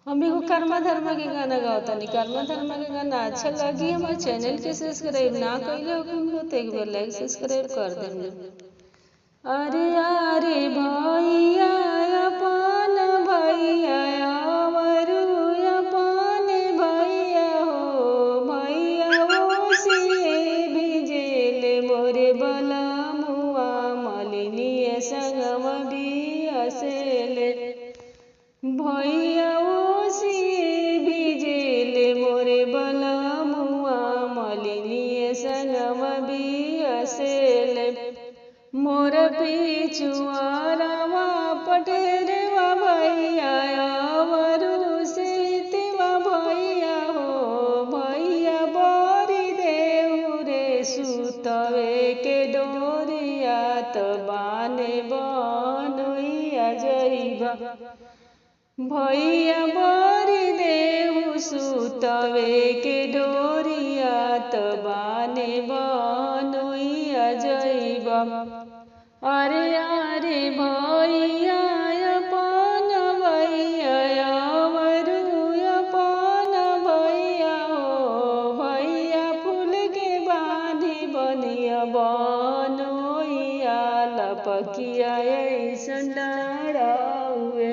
हम एगो कर्मा धर्मा के गाना गावतानी। कर्मा धर्मा के गाना अच्छा लगी हमारे चैनल के सब्सक्राइब ना कइले हो तो एक बार लाइक सब्सक्राइब कर देम। अरे अरे भैया अपन भैया अमरू अपन भैया हो भैया ओ से भिजेले मोरे बला मुआ मलिनी संगम भी असेले भैया ओ से भिजेले मोरे बला मुआ मलिनी संगम भी असेले मोर पिछुआरवा पटेरवा भैया अमरू सीतवा भैया हो भैया बरी देहु रे सुतवे के डोरिया त बाने बनोइया जइबा भैया बरी देहु सुतवे के डोरिया त बाने बनोइया जइबा। अरे अरे भैया अपन भैया अमरू अपन भैया हो भैया फूल के बांधी बनिया बनोइया लपकिया ऐसन डराउए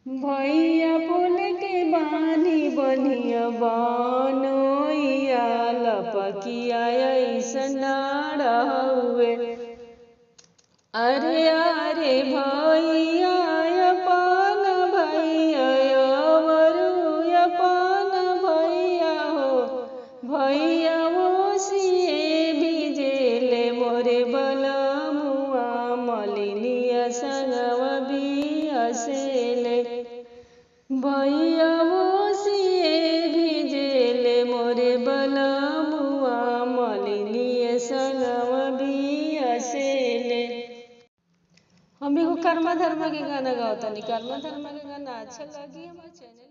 भैया फूल के बांधी बनिया बनोइया लपकिया ऐसन डराउए। अरे अरे भैया अपन भैया अमरू अपन भैया हो भैया ओ से भिजेले मोरे बला मुआ मलिनी संगम भी असेले भैया ओ से भिजेले मोरे बला मुआ मलिनी संगम भी असेले। हम एगो कर्मा धर्मा के गाना गावतानी। कर्मा धर्मा के गाना अच्छा लगी हमारे चैनल